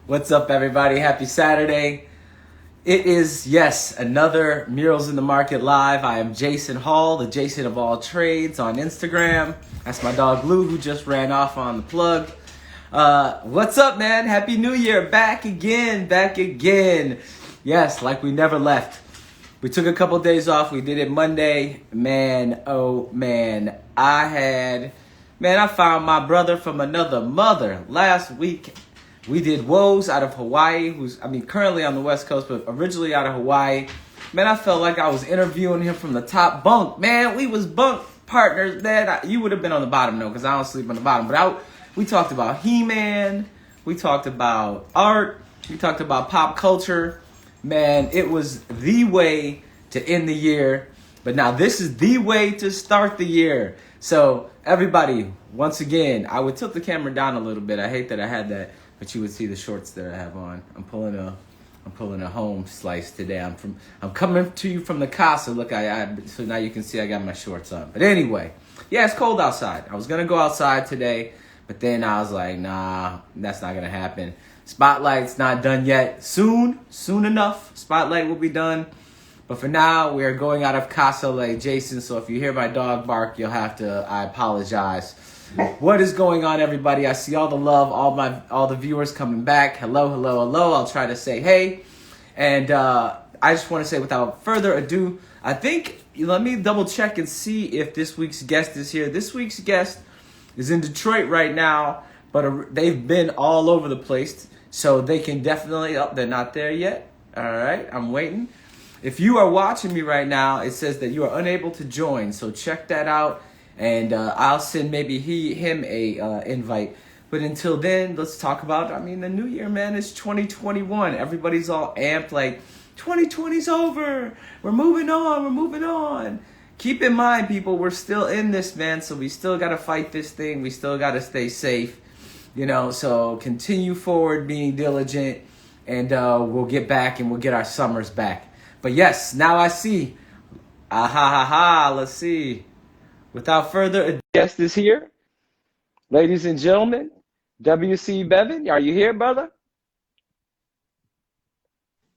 What's up, everybody? Happy Saturday. It is, yes, another Murals in the Market Live. I am Jason Hall, the Jason of all trades on Instagram. That's my dog Lou, who just ran off on the plug. What's up, man? Happy New Year. Back again. Yes, like we never left. We took a couple days off. We did it Monday. Man, oh man. I found my brother from another mother. Last week, we did Woes out of Hawaii, who's, currently on the West Coast, but originally out of Hawaii. Man, I felt like I was interviewing him from the top bunk. Man, we was bunk partners. Man, you would have been on the bottom, though, because I don't sleep on the bottom. But we talked about He-Man. We talked about art. We talked about pop culture. Man, it was the way to end the year. But now this is the way to start the year. So, everybody, once again, I would tilt the camera down a little bit. I hate that I had that. But you would see the shorts that I have on. I'm pulling a home slice today. I'm coming to you from the casa. Look, so now you can see I got my shorts on. But anyway, yeah, it's cold outside. I was gonna go outside today, but then I was like, nah, that's not gonna happen. Spotlight's not done yet. Soon enough, Spotlight will be done. But for now, we are going out of Casa like Jason. So if you hear my dog bark, I apologize. What is going on, everybody? I see all the love, all the viewers coming back. Hello. I'll try to say hey. And I just want to say, without further ado, let me double check and see if this week's guest is here. This week's guest is in Detroit right now, but they've been all over the place, so they can definitely, they're not there yet. All right, I'm waiting. If you are watching me right now, it says that you are unable to join, so check that out. And I'll send maybe him a invite. But until then, let's talk about, the new year, man. It's 2021. Everybody's all amped like, 2020's over. We're moving on. Keep in mind, people, we're still in this, man. So we still got to fight this thing. We still got to stay safe. So continue forward being diligent. And we'll get back and we'll get our summers back. But yes, now I see. Let's see. Without further ado, guest is here. Ladies and gentlemen, W.C. Bevan, are you here, brother?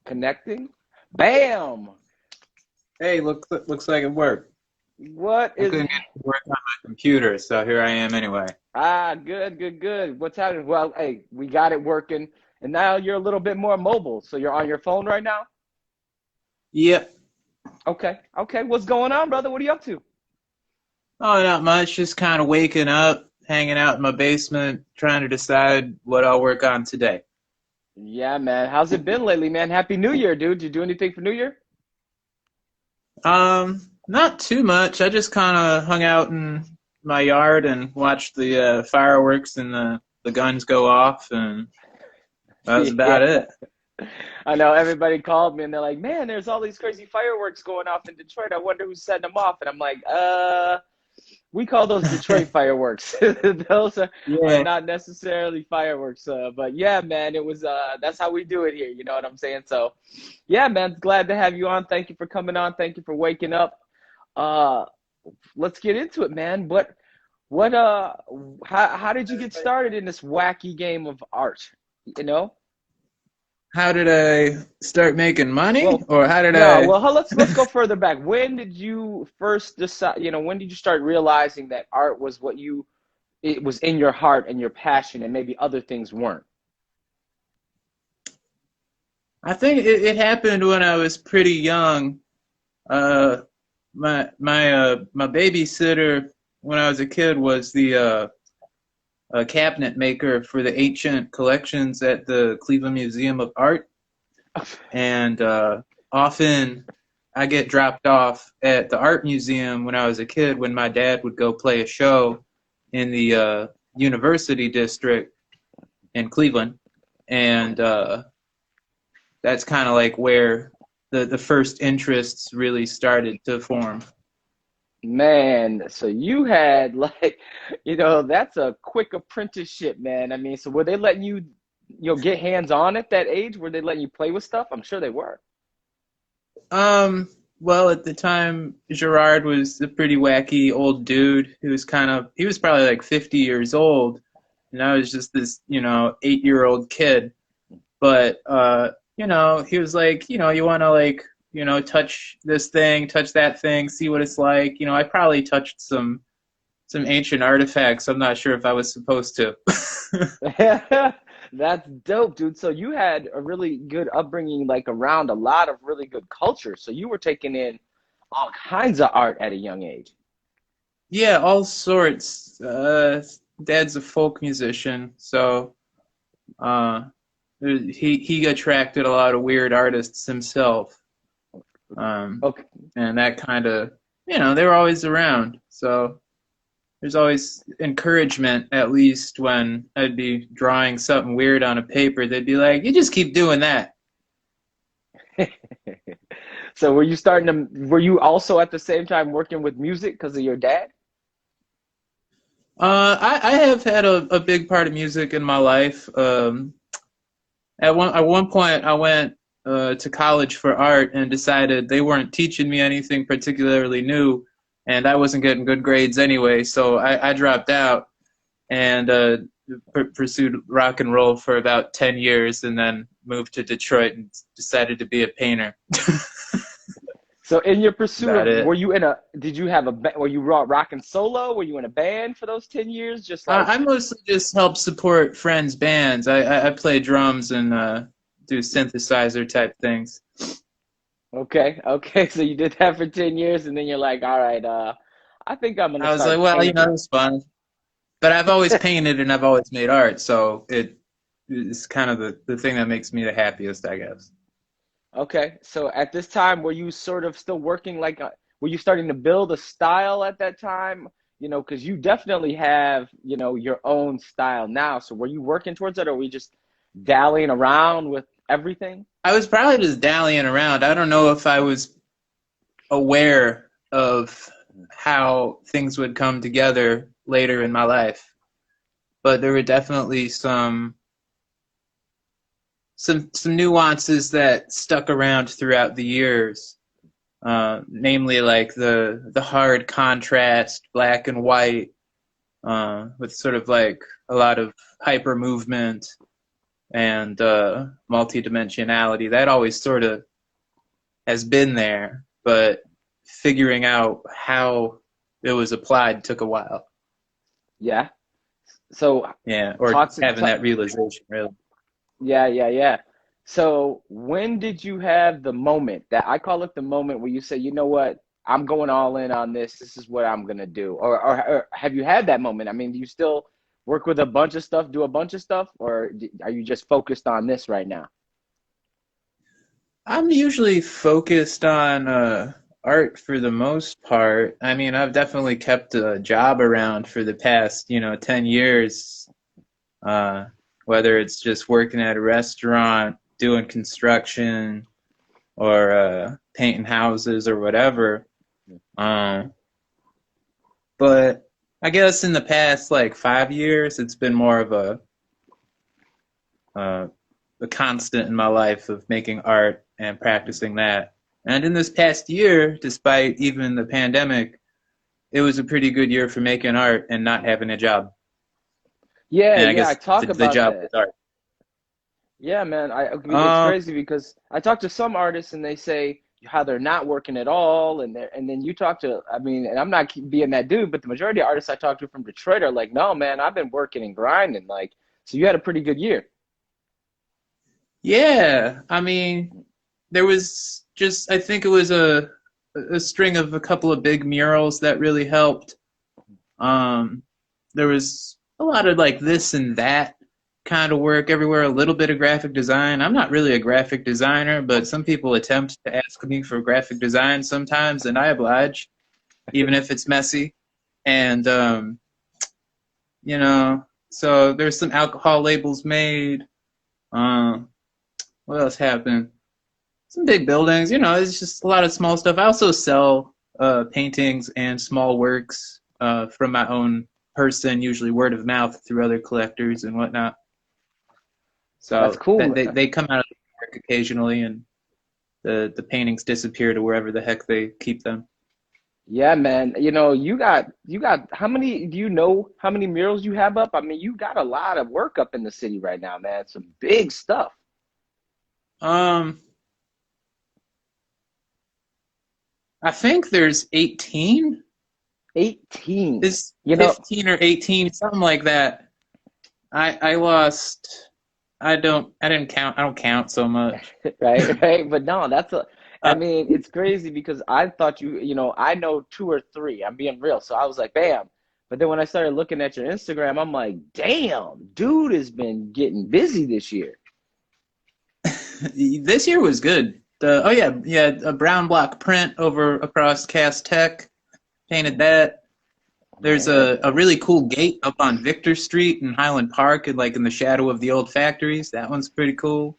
Connecting. Bam! Hey, looks like it worked. What is... I couldn't get it to work on my computer, so here I am anyway. Good. What's happening? Well, hey, we got it working, and now you're a little bit more mobile, so you're on your phone right now? Yep. Okay. What's going on, brother? What are you up to? Oh, not much. Just kind of waking up, hanging out in my basement, trying to decide what I'll work on today. Yeah, man. How's it been lately, man? Happy New Year, dude. Did you do anything for New Year? Not too much. I just kind of hung out in my yard and watched the fireworks and the guns go off, and that was about it. I know everybody called me and they're like, man, there's all these crazy fireworks going off in Detroit. I wonder who's setting them off. And I'm like, we call those Detroit fireworks. Those are not necessarily fireworks. But yeah, man, it was, that's how we do it here. You know what I'm saying? So yeah, man, glad to have you on. Thank you for coming on. Thank you for waking up. Let's get into it, man. How did you get started in this wacky game of art? How did I start making money? Let's go further back. When did you first decide, when did you start realizing that art was it was in your heart and your passion, and maybe other things weren't? I think it happened when I was pretty young. My babysitter when I was a kid was the a cabinet maker for the ancient collections at the Cleveland Museum of Art. And often I get dropped off at the art museum when I was a kid when my dad would go play a show in the University District in Cleveland. And that's kind of like where the first interests really started to form. Man, so you had that's a quick apprenticeship, man. So were they letting you, get hands-on at that age? Were they letting you play with stuff? I'm sure they were. Well, at the time, Gerard was a pretty wacky old dude who was he was probably like 50 years old, and I was just this, 8-year-old kid. But he was like, you want to like, touch this thing, touch that thing, see what it's like. I probably touched some ancient artifacts. I'm not sure if I was supposed to. That's dope, dude. So you had a really good upbringing, like around a lot of really good culture. So you were taking in all kinds of art at a young age. Yeah, all sorts. Dad's a folk musician, so uh, he attracted a lot of weird artists himself. Okay. And that kind of, they were always around. So there's always encouragement, at least when I'd be drawing something weird on a paper. They'd be like, you just keep doing that. So were you also at the same time working with music because of your dad? I have had a big part of music in my life. At one point, I went to college for art and decided they weren't teaching me anything particularly new, and I wasn't getting good grades anyway, so I dropped out and pursued rock and roll for about 10 years and then moved to Detroit and decided to be a painter. So in your pursuit About it. did you have were you rocking solo? Were you in a band for those 10 years? Just like, I mostly just help support friends' bands. I play drums and do synthesizer type things. okay, okay. So you did that for 10 years and then you're like, all right, I think I'm gonna I was like, start well, painting. it's fun. But I've always painted and I've always made art, so it's kind of the thing that makes me the happiest, I guess. Okay, so at this time, were you sort of still working were you starting to build a style at that time? Because you definitely have, your own style now. So were you working towards that, or were you just dallying around with everything? I was probably just dallying around. I don't know if I was aware of how things would come together later in my life, but there were definitely some nuances that stuck around throughout the years, namely like the hard contrast, black and white, with sort of like a lot of hyper movement and multidimensionality. That always sort of has been there, but figuring out how it was applied took a while. Yeah. So Yeah, or talk just to, having ta that realization, really. yeah, yeah, yeah. So when did you have the moment that I call it the moment where you say, you know what, I'm going all in on this. This is what I'm gonna do. Or have you had that moment? I mean, do you still work with a bunch of stuff, do a bunch of stuff, or are you just focused on this right now? I'm usually focused on art for the most part. I mean, I've definitely kept a job around for the past, 10 years, uh, whether it's just working at a restaurant, doing construction, or painting houses or whatever. Um, but I guess in the past, like 5 years, it's been more of uh, a constant in my life of making art and practicing that. And in this past year, despite even the pandemic, it was a pretty good year for making art and not having a job. Yeah, And I yeah, I guess talk the about job that. was art. Yeah, man. I mean, it's Um, crazy because I talk to some artists and they say how they're not working at all, and then you talk to, I mean, and I'm not being that dude, but the majority of artists I talk to from Detroit are like, no, man, I've been working and grinding. Like, so you had a pretty good year. yeah, I mean, there was just, I think it was a string of a couple of big murals that really helped. Um, there was a lot of like this and that kind of work everywhere, a little bit of graphic design. I'm not really a graphic designer, but some people attempt to ask me for graphic design sometimes, and I oblige, even if it's messy. And, you know, so there's some alcohol labels made. Um, what else happened? Some big buildings, it's just a lot of small stuff. I also sell paintings and small works from my own person, usually word of mouth through other collectors and whatnot. That's So cool, that man. they come out of the work occasionally, and the paintings disappear to wherever the heck they keep them. Yeah, man. You got how many, do you know how many murals you have up? I mean, you got a lot of work up in the city right now, man. Some big stuff. I think there's 18. 18. Is You know, 15 or 18, something like that. I lost. I didn't count. I don't count so much. right, right. But no, I Uh, mean, it's crazy because I thought I know two or three. I'm being real. So I was like, bam. But then when I started looking at your Instagram, I'm like, damn, dude has been getting busy this year. this year was good. Oh yeah, yeah, a brown block print over across Cass Tech. Painted that. There's Yeah. a really cool gate up on Victor Street in Highland Park, and like in the shadow of the old factories. That one's pretty cool.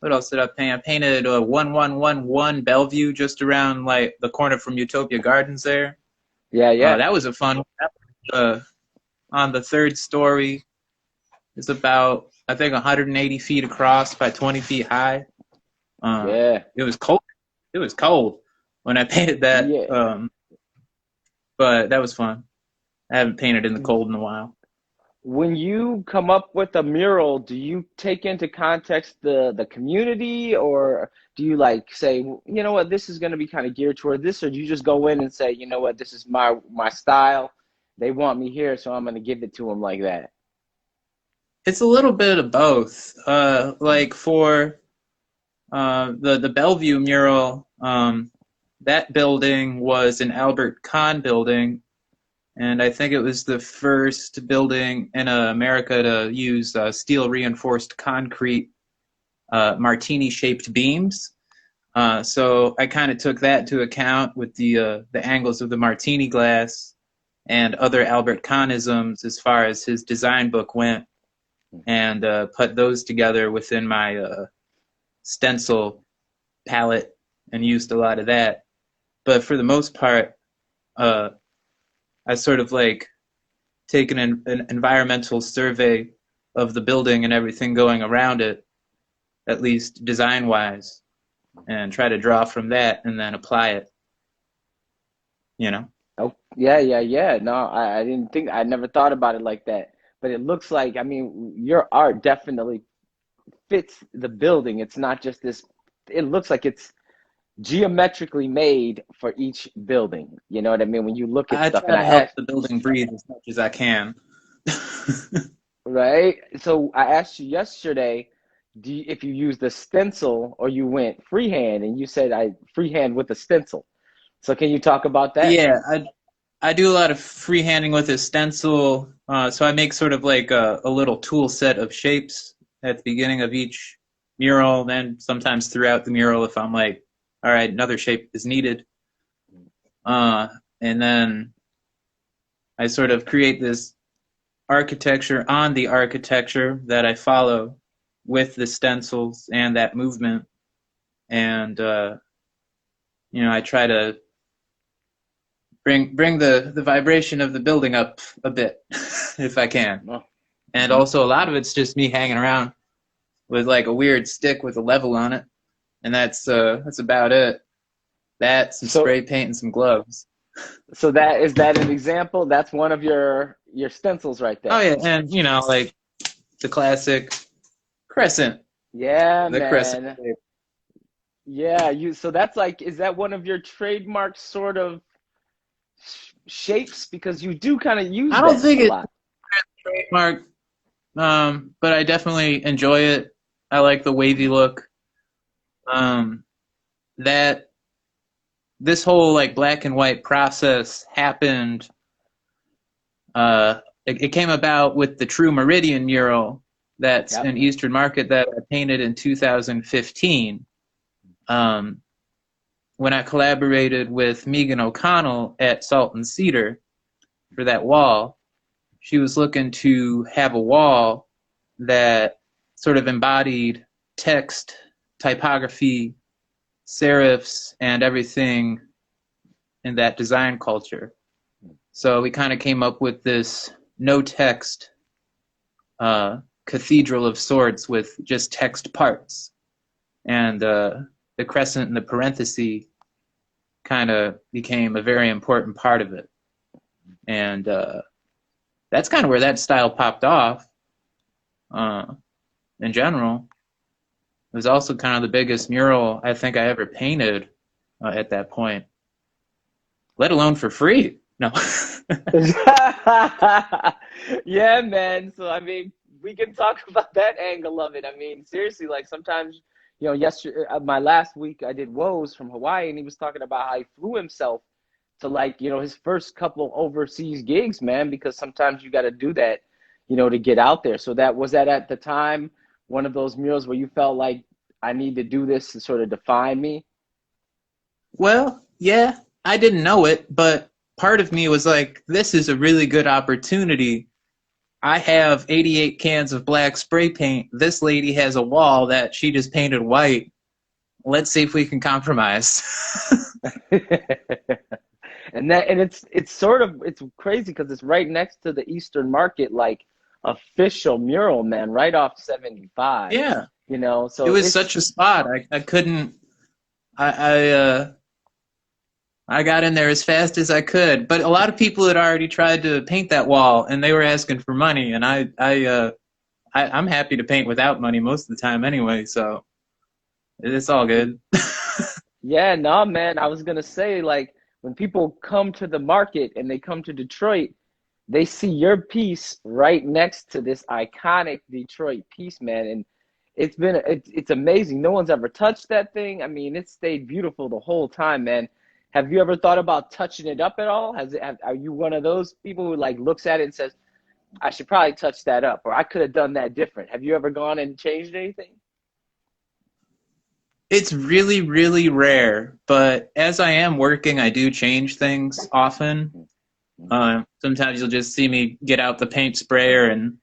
What else did I paint? I painted 1111 Bellevue just around like the corner from Utopia Gardens there. Yeah, yeah. That was a fun one. That was, on the third story. It's about, I think, 180 feet across by 20 feet high. Yeah. It was cold. It was cold when I painted that, Yeah. but that was fun. I haven't painted in the cold in a while. When you come up with a mural, do you take into context the community, or do you like say, "Well, you know what, this is going to be kind of geared toward this," or do you just go in and say, you know what, this is my style. They want me here, so I'm going to give it to them like that. It's a little bit of both. Like for the Bellevue mural, that building was an Albert Kahn building, and I think it was the first building in America to use steel reinforced concrete martini-shaped beams. So I kind of took that into account with the angles of the martini glass and other Albert Kahnisms as far as his design book went, and put those together within my stencil palette and used a lot of that. But for the most part, I sort of like taken an environmental survey of the building and everything going around it, at least design-wise, and try to draw from that and then apply it, you know? Oh, yeah, yeah, yeah. No, I didn't think, I never thought about it like that. But it looks like, I mean, your art definitely fits the building. It's not just this, it looks like it's geometrically made for each building. You know what I mean? When you look at I stuff, try and to I help asked, the building breathe as much as I can. right? So I asked you yesterday, if you used a stencil or you went freehand, and you said I freehand with a stencil. So can you talk about that? Yeah, I do a lot of freehanding with a stencil. So I make sort of like a little tool set of shapes at the beginning of each mural, then sometimes throughout the mural if I'm like, all right, another shape is needed. And then I sort of create this architecture on the architecture that I follow with the stencils and that movement. And, I try to bring the vibration of the building up a bit if I can. Oh, And also a lot of it's just me hanging around with like a weird stick with a level on it. And that's about it. That, some so spray paint and some gloves. so that is that an example? That's one of your stencils right Oh there. yeah, and like the classic crescent, Yeah, the crescent man. shape. Yeah, so that's like, is that one of your trademark sort of shapes? Because you do kind of use I don't that think a it's lot. trademark, but I definitely enjoy it. I like the wavy look. That this whole like black and white process happened. It came about with the True Meridian mural that's Yep. in Eastern Market that I painted in 2015. When I collaborated with Megan O'Connell at Salt and Cedar for that wall, she was looking to have a wall that sort of embodied text, typography, serifs, and everything in that design culture. So we kind of came up with this no text cathedral of sorts with just text parts. And the crescent and the parenthesis kind of became a very important part of it. And that's kind of where that style popped off in general. It was also kind of the biggest mural I think I ever painted at that point, let alone for free. No. Yeah, man. So I mean, we can talk about that angle of it. I mean, seriously, like sometimes, yesterday, my last week, I did Woes from Hawaii, and he was talking about how he flew himself to like, his first couple overseas gigs, man, because sometimes you got to do that, to get out there. So that was that at the time one of those murals where you felt like I need to do this to sort of define me. Well, yeah, I didn't know it, but part of me was like, this is a really good opportunity. I have 88 cans of black spray paint. This lady has a wall that she just painted white. Let's see if we can compromise. And it's sort of it's crazy because it's right next to the Eastern Market, like official mural, man, right off 75. Yeah, it So was it's such a spot. I couldn't. I got in there as fast as I could, but a lot of people had already tried to paint that wall, and they were asking for money, and I'm happy to paint without money most of the time anyway, so it's all good. Yeah, no, man. I was gonna say, like, when people come to the market and they come to Detroit, they see your piece right next to this iconic Detroit piece, man. And it's amazing. No one's ever touched that thing. I mean, it stayed beautiful the whole time, man. Have you ever thought about touching it up at all? Are you one of those people who like looks at it and says, I should probably touch that up, or I could have done that different? Have you ever gone and changed anything? It's really, really rare, but as I am working, I do change things often. Sometimes you'll just see me get out the paint sprayer and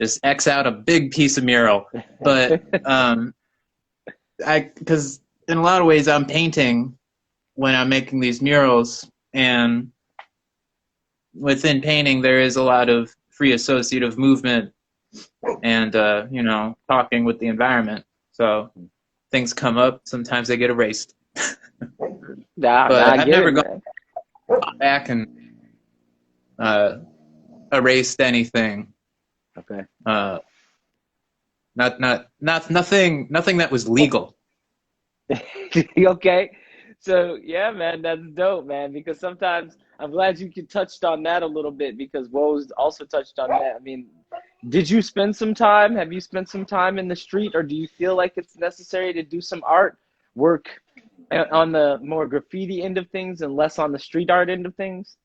just X out a big piece of mural. But because in a lot of ways I'm painting when I'm making these murals, and within painting there is a lot of free associative movement and talking with the environment. So things come up, sometimes they get erased. But I've never gone back and erased anything. Okay. Nothing that was legal. Okay. So yeah, man, that's dope, man. Because sometimes I'm glad you touched on that a little bit because Woes also touched on that. I mean, did you spend some time? Have you spent some time in the street, or do you feel like it's necessary to do some art work on the more graffiti end of things and less on the street art end of things?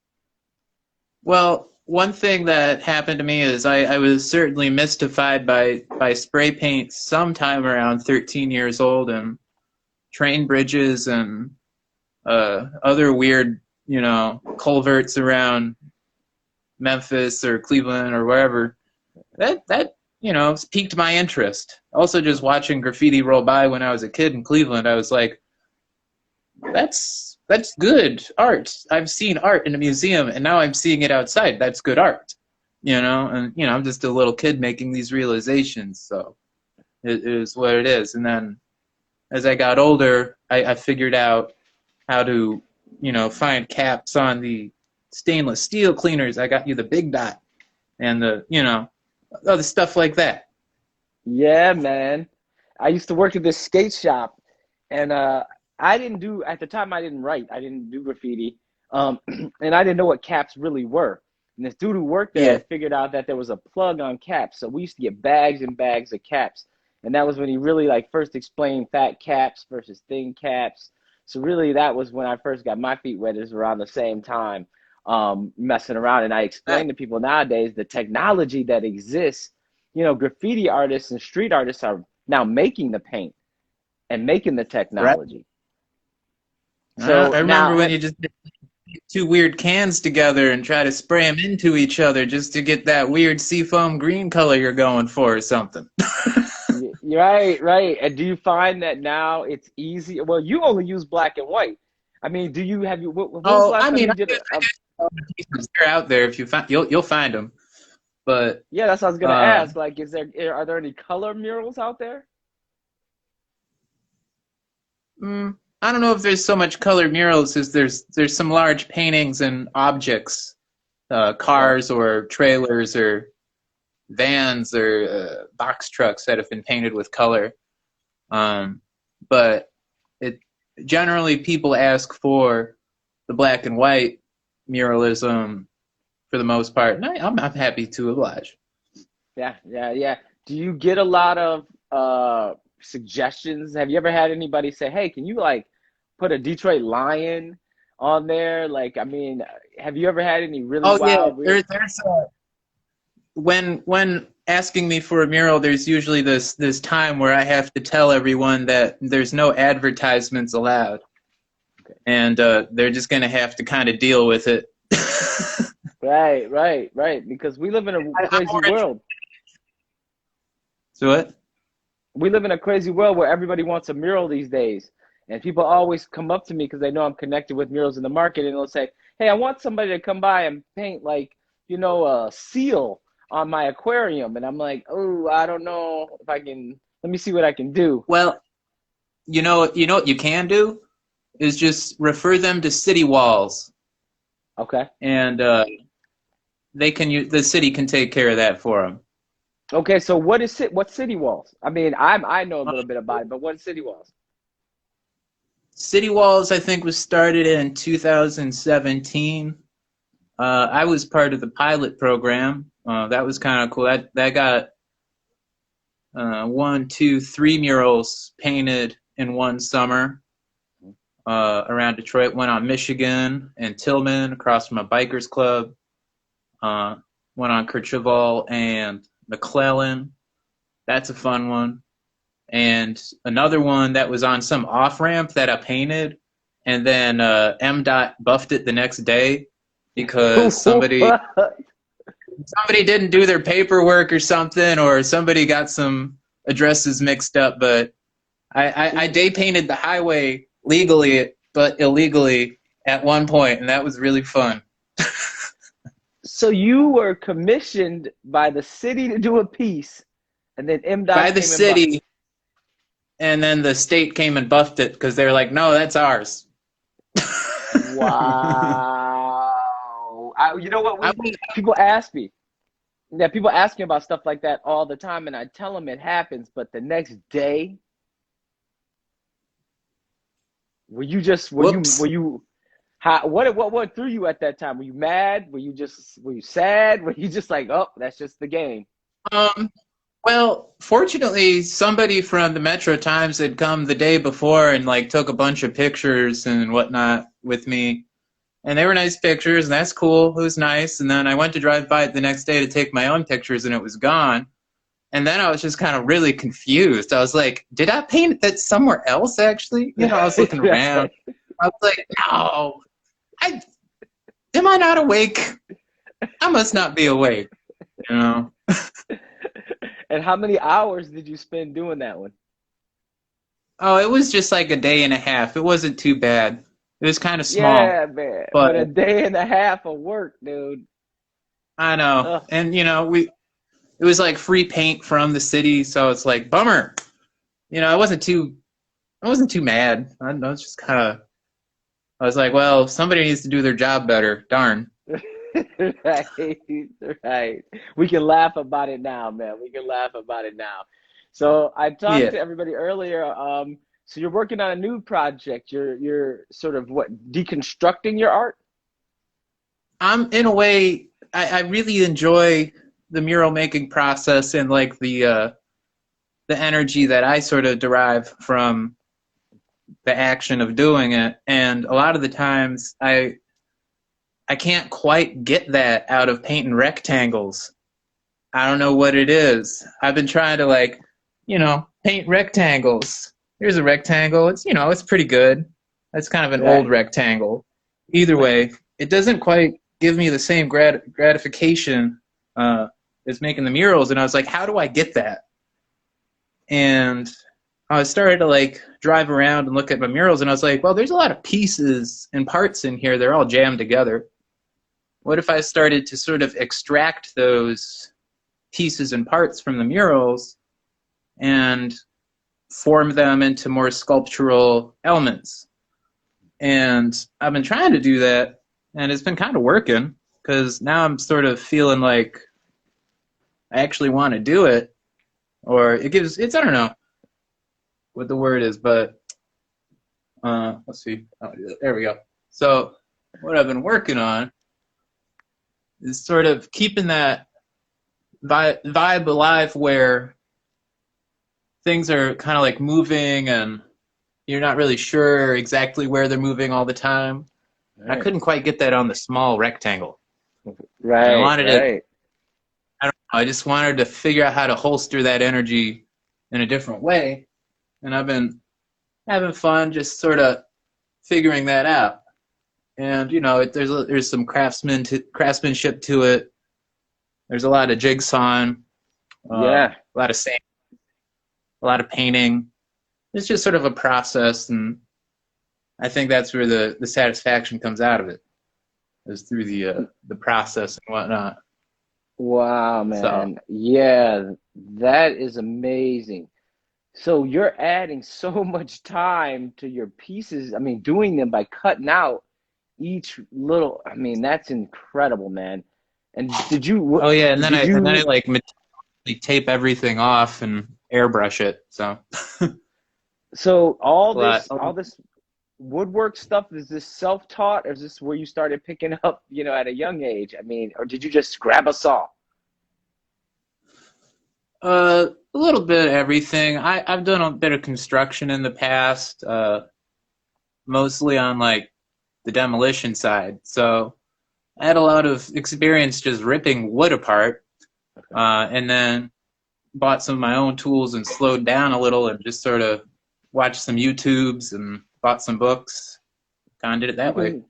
Well, one thing that happened to me is I was certainly mystified by spray paint sometime around 13 years old, and train bridges and other weird, culverts around Memphis or Cleveland or wherever. That piqued my interest. Also, just watching graffiti roll by when I was a kid in Cleveland, I was like, that's good art. I've seen art in a museum, and now I'm seeing it outside. That's good art, And I'm just a little kid making these realizations, so it is what it is. And then as I got older, I figured out how to, find caps on the stainless steel cleaners. I got you the Big Dot and the, other stuff like that. Yeah, man. I used to work at this skate shop, and at the time I didn't write. I didn't do graffiti. And I didn't know what caps really were. And this dude who worked there figured out that there was a plug on caps. So we used to get bags and bags of caps. And that was when he really like first explained fat caps versus thin caps. So really that was when I first got my feet wet. It was around the same time, messing around. And I explained to people nowadays the technology that exists. Graffiti artists and street artists are now making the paint and making the technology. Right. So I remember when you just did two weird cans together and try to spray them into each other just to get that weird seafoam green color you're going for or something. Right. And do you find that now it's easy? Well, you only use black and white. I mean, when was the last time you did it? They're out there. If you find, you'll find them. But yeah, that's what I was gonna ask. Like, are there any color murals out there? I don't know if there's so much colored murals as there's some large paintings and objects, cars or trailers or vans or box trucks that have been painted with color. But it generally people ask for the black and white muralism for the most part, and I'm happy to oblige. Yeah, yeah, yeah. Do you get a lot of suggestions? Have you ever had anybody say, "Hey, can you like put a Detroit Lion on there?" Like, I mean, have you ever had any really Oh yeah, wild, weird? there's when asking me for a mural, there's usually this time where I have to tell everyone that there's no advertisements allowed, and they're just gonna have to kind of deal with it. Right, right, right. Because we live in a I'm crazy already. world. So what? We live in a crazy world where everybody wants a mural these days. And people always come up to me because they know I'm connected with murals in the market, and they'll say, "Hey, I want somebody to come by and paint like, a seal on my aquarium." And I'm like, "Oh, I don't know if I can, let me see what I can do." Well, you know what you can do is just refer them to city walls, Okay. and the city can take care of that for them. Okay, so what city walls? I mean, I know a little bit about it, but what city walls? City walls, I think, was started in 2017. I was part of the pilot program. That was kind of cool. That got one, two, three murals painted in one summer around Detroit. Went on Michigan and Tillman across from a bikers club. Went on Kercheval and McClellan. That's a fun one. And another one that was on some off-ramp that I painted, and then MDOT buffed it the next day because somebody didn't do their paperwork or something, or somebody got some addresses mixed up. But I day painted the highway legally but illegally at one point, and that was really fun. So you were commissioned by the city to do a piece, and then By MDOT the came and buffed. city, and then the state came and buffed it because they were like, no, that's ours. Wow. You know what? I was, People ask me. Yeah, people ask me about stuff like that all the time, and I tell them it happens. But the next day, whoops. what went through you at that time? Were you mad? Were you sad? Were you just like, oh, that's just the game? Um, well, fortunately, somebody from the Metro Times had come the day before and like took a bunch of pictures and whatnot with me. And they were nice pictures, and that's cool. It was nice. And then I went to drive by it the next day to take my own pictures, and it was gone. And then I was just kind of really confused. I was like, did I paint that somewhere else, actually? I was looking around. I was like, no, am I not awake? I must not be awake, you know? And how many hours did you spend doing that one? Oh, it was just like a day and a half. It wasn't too bad. It was kind of small, Yeah, man. But a but day and a half of work, dude. I know. Ugh. And it was like free paint from the city, so it's like bummer. I wasn't too mad. I was just kind of, I was like, well, somebody needs to do their job better. Darn. Right, right. We can laugh about it now, man. We can laugh about it now. So I talked Yeah. to everybody earlier. So you're working on a new project. You're sort of deconstructing your art? I'm in a way, I really enjoy the mural making process and like the energy that I sort of derive from the action of doing it. And a lot of the times I can't quite get that out of painting rectangles. I don't know what it is. I've been trying to like, paint rectangles. Here's a rectangle. It's pretty good. That's kind of an Right. old rectangle. Either way, it doesn't quite give me the same gratification as making the murals. And I was like, how do I get that? And I started to like drive around and look at my murals, and I was like, well, there's a lot of pieces and parts in here. They're all jammed together. What if I started to sort of extract those pieces and parts from the murals and form them into more sculptural elements? And I've been trying to do that, and it's been kind of working because now I'm sort of feeling like I actually want to do it, or I don't know. what the word is, but let's see. Oh, there we go. So what I've been working on is sort of keeping that vibe alive where things are kind of like moving and you're not really sure exactly where they're moving all the time. Right. I couldn't quite get that on the small rectangle. Right. And I wanted right. it. I don't know. I just wanted to figure out how to holster that energy in a different way, and I've been having fun just sort of figuring that out. And there's some craftsmanship to it. There's a lot of jigsawing, Yeah. a lot of sand, a lot of painting. It's just sort of a process, and I think that's where the satisfaction comes out of it, is through the process and whatnot. Wow, man. So, Yeah, that is amazing. So you're adding so much time to your pieces. I mean, doing them by cutting out each little, I mean, that's incredible, man. And oh yeah, and then did I you, like meticulously tape everything off and airbrush it. So so a lot. all this woodwork stuff, is this self-taught or is this where you started picking up, at a young age? I mean, or did you just grab a saw? A little bit of everything. I've done a bit of construction in the past, mostly on like the demolition side. So I had a lot of experience just ripping wood apart, and then bought some of my own tools and slowed down a little and just sort of watched some YouTubes and bought some books. Kind of did it that way.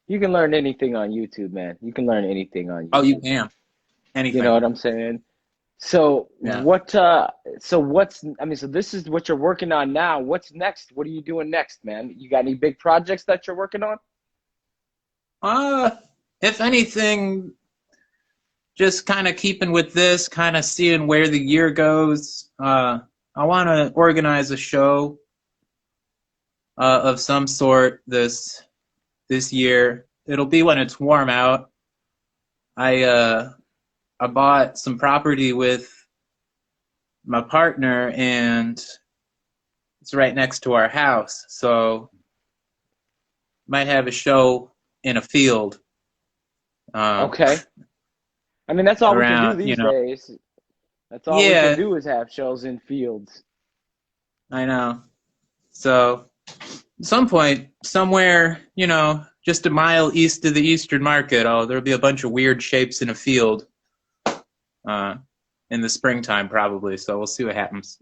You can learn anything on YouTube, man. You can learn anything on YouTube. Oh, you can. Anything. You know what I'm saying? So Yeah. so this is what you're working on now. What's next? What are you doing next, man? You got any big projects that you're working on? If anything, just kind of keeping with this, kind of seeing where the year goes. I want to organize a show of some sort this year. It'll be when it's warm out. I bought some property with my partner, and it's right next to our house. So might have a show in a field. Okay. I mean, that's all we can Around, do these days. That's all we Yeah. can do is have shows in fields. I know. So at some point, somewhere, just a mile east of the Eastern Market, there'll be a bunch of weird shapes in a field in the springtime, probably. So we'll see what happens.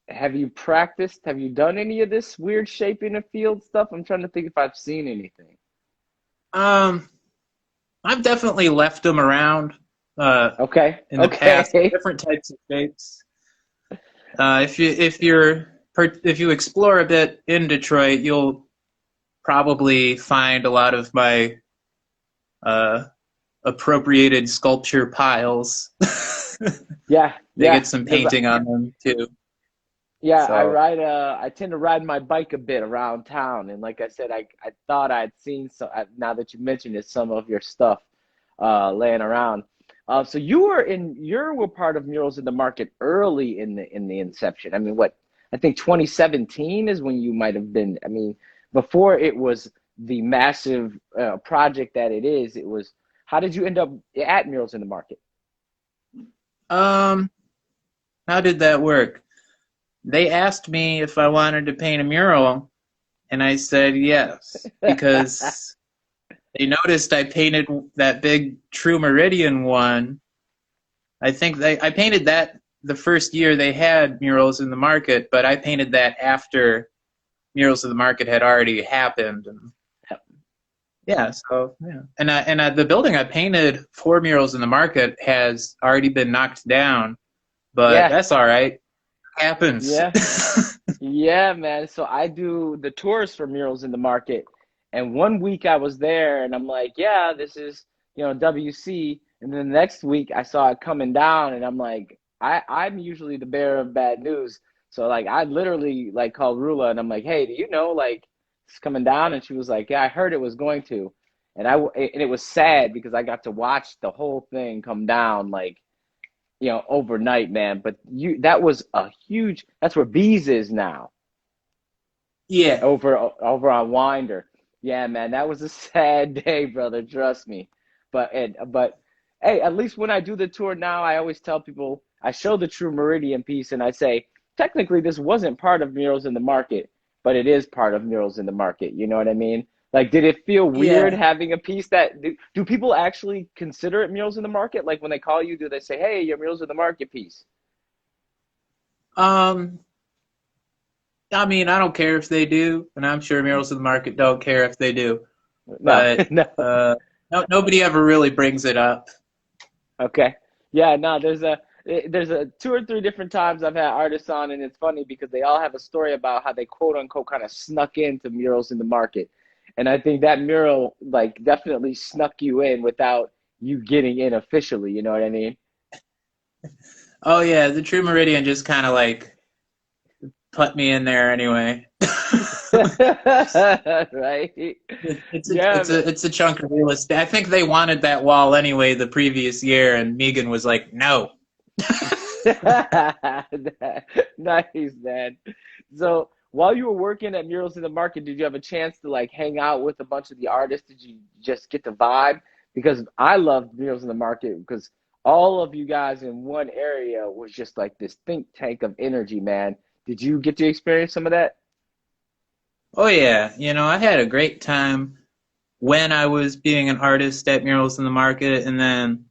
Have you practiced? Have you done any of this weird shape in a field stuff? I'm trying to think if I've seen anything. I've definitely left them around. Okay. In the past, different types of shapes. If you explore a bit in Detroit, you'll probably find a lot of my appropriated sculpture piles. Yeah. They get some painting on them too. Yeah, So. I tend to ride my bike a bit around town, and like I said, I thought I'd seen now that you mentioned it, some of your stuff laying around. So you were part of Murals in the Market early in the inception. I mean, I think 2017 is when you might have been. I mean, before it was the massive project that it is. It was. How did you end up at Murals in the Market? How did that work? They asked me if I wanted to paint a mural, and I said yes, because they noticed I painted that big True Meridian one. I think I painted that the first year they had Murals in the Market, but I painted that after Murals in the Market had already happened. And yeah, so yeah, and the building I painted for Murals in the Market has already been knocked down, but that's all right. Happens. Yeah. Yeah, man. So I do the tours for Murals in the Market. And one week I was there and I'm like, yeah, this is, WC. And then the next week I saw it coming down and I'm like, I'm usually the bearer of bad news. So like I literally like called Rula and I'm like, hey, do you know like it's coming down? And she was like, yeah, I heard it was going to. And it was sad because I got to watch the whole thing come down like overnight, man. But that's where Bees is now. Yeah. over on Winder. Yeah, man, that was a sad day, brother. Trust me. But hey, at least when I do the tour now, I always tell people I show the true Meridian piece, and I say technically this wasn't part of Murals in the Market, but it is part of Murals in the Market. You know what I mean? Like, did it feel weird Yeah. having a piece that do people actually consider it Murals in the Market? Like when they call you, do they say, "Hey, your Murals in the Market piece"? Um, I mean, I don't care if they do, and I'm sure Murals of the Market don't care if they do. No, But no. no, nobody ever really brings it up. Okay. Yeah, no, there's a two or three different times I've had artists on, and it's funny because they all have a story about how they quote unquote kind of snuck into Murals in the Market. And I think that mural like definitely snuck you in without you getting in officially, you know what I mean? Oh yeah, the True Meridian just kind of like put me in there anyway. Right? It's a Yeah, it's a man. it's a chunk of real estate. I think they wanted that wall anyway the previous year, and Megan was like, "No." Nice, man. So while you were working at Murals in the Market, did you have a chance to like hang out with a bunch of the artists? Did you just get the vibe? Because I love Murals in the Market because all of you guys in one area was just like this think tank of energy, man. Did you get to experience some of that? Oh yeah, I had a great time when I was being an artist at Murals in the Market, and then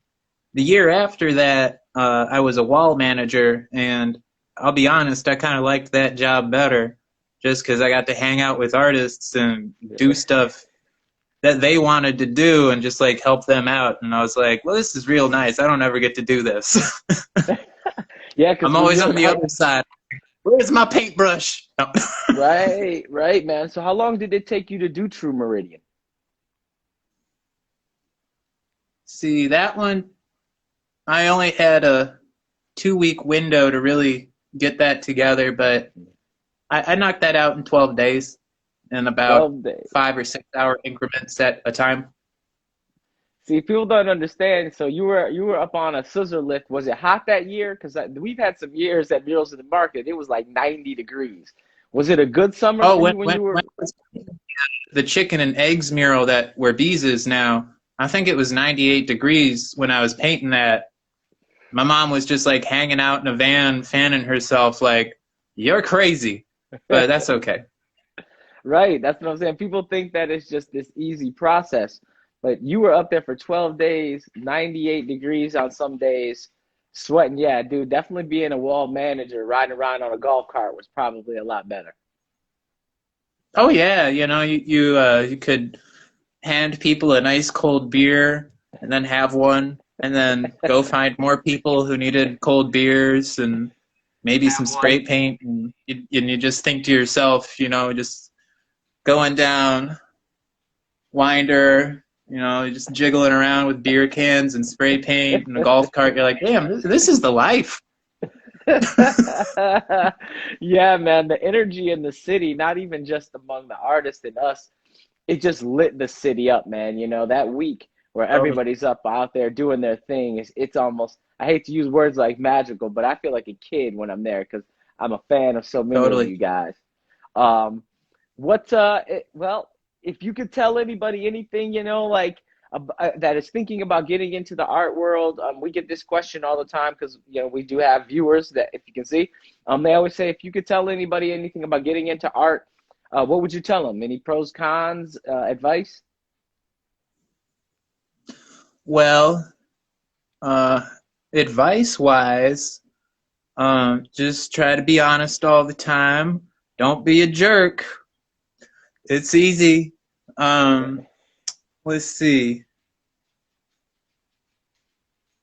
the year after that, I was a wall manager, and I'll be honest, I kind of liked that job better, just because I got to hang out with artists and do stuff that they wanted to do, and just like help them out. And I was like, well, this is real nice. I don't ever get to do this. Yeah, because I'm when always you're on the other side. Where's my paintbrush? No. right, right, man. So how long did it take you to do True Meridian? See, that one, I only had a 2 week window to really get that together, but I knocked that out in 12 days in about 12 days. 5 or 6 hour increments at a time. See, people don't understand. So you were up on a scissor lift. Was it hot that year? Because we've had some years at Murals in the Market. It was like 90 degrees. Was it a good summer Oh, for when, you when when, you were? when it was the chicken and eggs mural that where Bees is now, I think it was 98 degrees when I was painting that. My mom was just like hanging out in a van, fanning herself like, you're crazy. But that's okay. Right. That's what I'm saying. People think that it's just this easy process, but you were up there for 12 days, 98 degrees on some days, sweating. Yeah, dude, definitely being a wall manager, riding around on a golf cart was probably a lot better. Oh yeah, you could hand people a nice cold beer and then have one and then go find more people who needed cold beers and maybe some Have spray one. paint and you just think to yourself, just going down Winder, just jiggling around with beer cans and spray paint and a golf cart. You're like, damn, this is the life. Yeah, man, the energy in the city, not even just among the artists and us, it just lit the city up, man. You know, that week where Totally. everybody's up out there doing their thing, it's almost, I hate to use words like magical, but I feel like a kid when I'm there because I'm a fan of so many of Totally. you guys. Um, well, if you could tell anybody anything, like that is thinking about getting into the art world, we get this question all the time because we do have viewers that, if you can see, they always say if you could tell anybody anything about getting into art, what would you tell them? Any pros, cons, advice? Well, uh, advice wise, just try to be honest all the time. Don't be a jerk. It's easy. Um, let's see.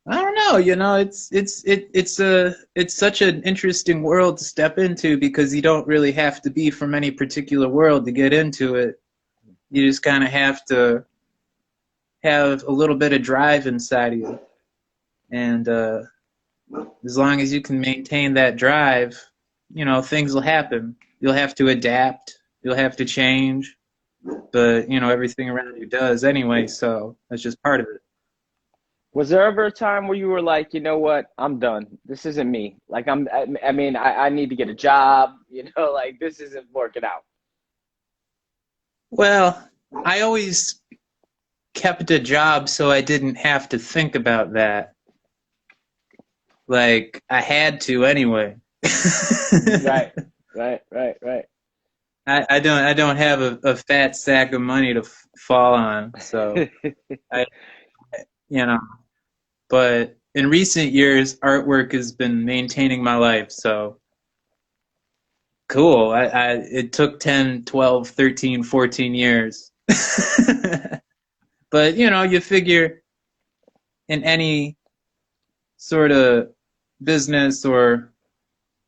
I don't know, it's such an interesting world to step into because you don't really have to be from any particular world to get into it. You just kind of have to have a little bit of drive inside of you. And as long as you can maintain that drive, things will happen. You'll have to adapt, you'll have to change, but everything around you does anyway, so that's just part of it. Was there ever a time where you were like, you know what, I'm done. This isn't me. Like I mean, I need to get a job. Like this isn't working out. Well, I always kept a job so I didn't have to think about that. Like, I had to anyway. Right, right. I don't have a fat sack of money to fall on, so I, you know. But in recent years, artwork has been maintaining my life, so cool. It took 10, 12, 13, 14 years. But, you figure in any sort of business or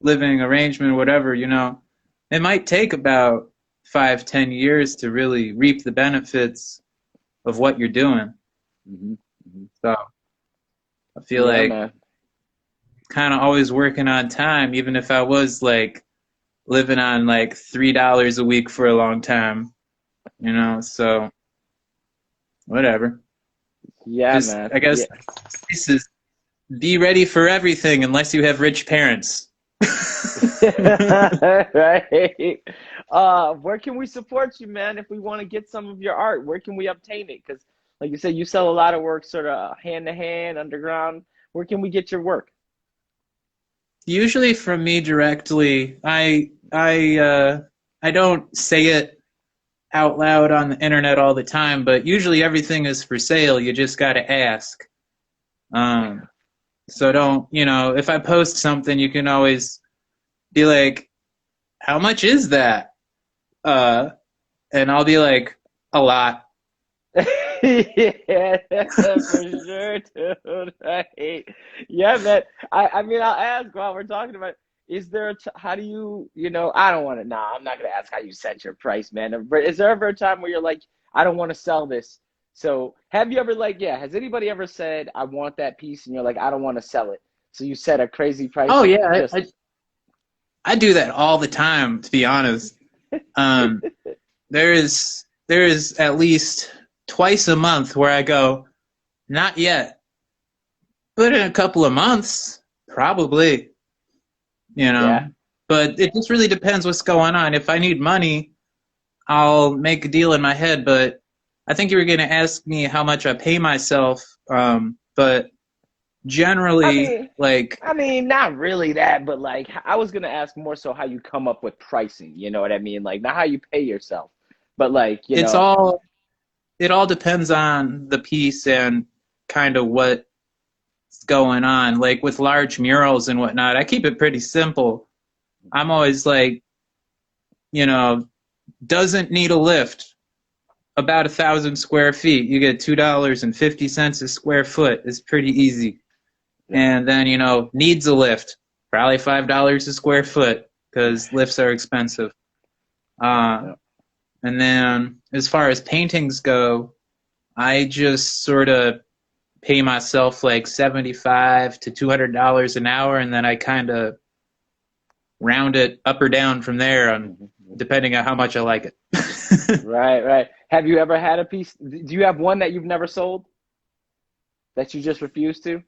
living arrangement, whatever, it might take about 5, 10 years to really reap the benefits of what you're doing. Hmm. Hmm. So I feel Yeah, like man. kind of always working on time, even if I was like living on like $3 a week for a long time, so whatever. Yeah, Just, man. I guess, Yeah. this is be ready for everything unless you have rich parents. Right. Where can we support you, man, if we want to get some of your art? Where can we obtain it? Because, like you said, you sell a lot of work sort of hand to hand, underground. Where can we get your work? Usually from me directly. I don't say it out loud on the internet all the time, but usually everything is for sale. You just got to ask. So don't, if I post something, you can always be like, how much is that? And I'll be like, a lot. Yeah, for sure, dude. Right. Yeah, man. I mean, I'll ask while we're talking about it, is there how do you, I don't want to, nah, I'm not going to ask how you set your price, man. But is there ever a time where you're like, I don't want to sell this? So have you ever has anybody ever said, I want that piece and you're like, I don't want to sell it. So you set a crazy price Oh yeah, just, I do that all the time, to be honest. Um, there is at least twice a month where I go, not yet, but in a couple of months, probably, you yeah. know. But it just really depends what's going on. If I need money, I'll make a deal in my head. But I think you were going to ask me how much I pay myself. But I generally, mean, like, not really that, but like I was gonna ask more so how you come up with pricing. You know what I mean? Like not how you pay yourself, but like it's all it all depends on the piece and kind of what's going on. Like with large murals and whatnot, I keep it pretty simple. I'm always like, you know, doesn't need a lift. About 1,000 square feet, you get $2.50 a square foot. It's pretty easy. yeah, And then, needs a lift, probably $5 a square foot because lifts are expensive. Uh, yeah. and then as far as paintings go, I just sort of pay myself like $75 to $200 an hour, and then I kind of round it up or down from there, on depending on how much I like it. Right. Have you ever had a piece? Do you have one that you've never sold that you just refused to?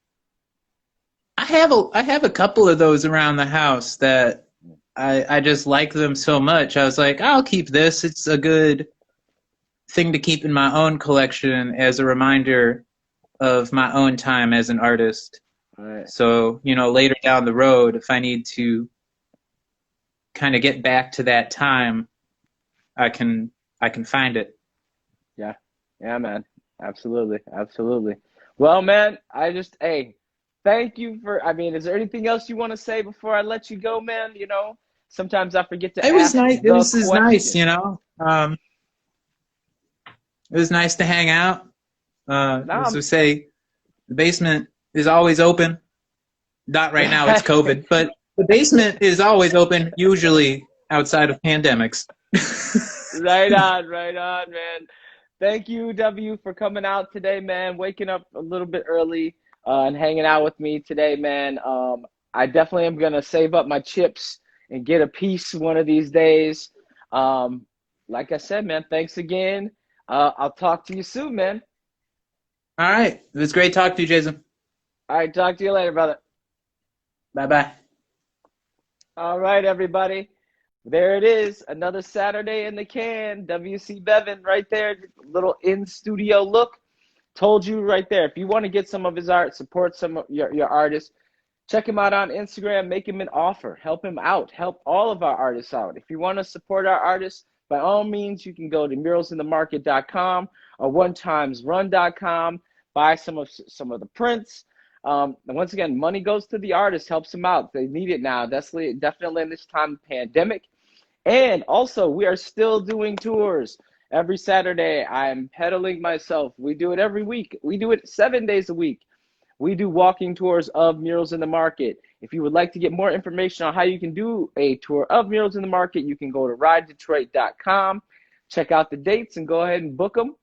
I have a couple of those around the house that I just like them so much. I was like, I'll keep this. It's a good thing to keep in my own collection as a reminder of my own time as an artist. Right. So, later down the road, if I need to kind of get back to that time, I can find it. Yeah, man. Absolutely. Well, man, thank you for, is there anything else you want to say before I let you go, man? Sometimes I forget to It was ask nice. the This is nice, question. It was nice to hang out. As No, we say, the basement is always open. Not right now, it's COVID, but the basement is always open, usually outside of pandemics. right on, man. Thank you, W, for coming out today, man. Waking up a little bit early and hanging out with me today, man. I definitely am gonna save up my chips and get a piece one of these days. Like I said, man, thanks again. I'll talk to you soon, man. All right. It was great talking to you, Jason. All right, talk to you later, brother. Bye-bye. All right, everybody. There it is, another Saturday in the can. WC Bevan right there, little in-studio look. Told you right there, if you want to get some of his art, support some of your artists, check him out on Instagram, make him an offer, help him out, help all of our artists out. If you want to support our artists, by all means, you can go to muralsinthemarket.com or onetimesrun.com, buy some of the prints. And once again, money goes to the artists, helps them out. They need it now, definitely in this time of pandemic. And also, we are still doing tours. Every Saturday, I'm pedaling myself. We do it every week. We do it 7 days a week. We do walking tours of Murals in the Market. If you would like to get more information on how you can do a tour of Murals in the Market, you can go to ridedetroit.com, check out the dates, and go ahead and book them.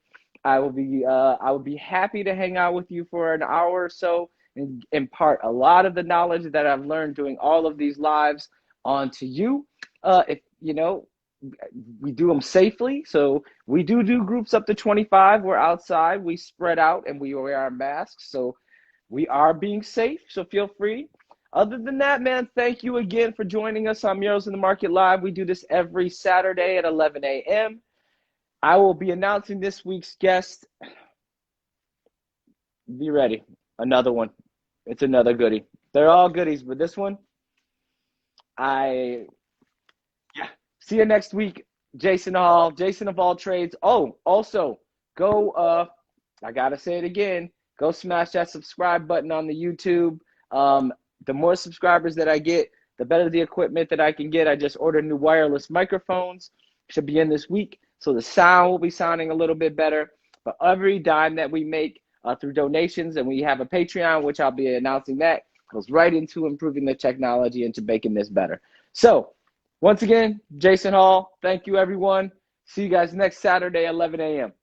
I will be happy to hang out with you for an hour or so and impart a lot of the knowledge that I've learned doing all of these lives onto you. If you know, we do them safely, so we do groups up to 25. We're outside, we spread out, and we wear our masks, so we are being safe, so feel free. Other than that, man, thank you again for joining us on Murals in the Market Live. We do this every Saturday at 11 a.m. I will be announcing this week's guest. Be ready. Another one. It's another goodie. They're all goodies, but this one, see you next week. Jason Hall, Jason of all trades. Oh, also, go, I got to say it again. Go smash that subscribe button on the YouTube. The more subscribers that I get, the better the equipment that I can get. I just ordered new wireless microphones. Should be in this week. So the sound will be sounding a little bit better. But every dime that we make through donations, and we have a Patreon, which I'll be announcing that, goes right into improving the technology and to making this better. So once again, Jason Hall, thank you, everyone. See you guys next Saturday, 11 a.m.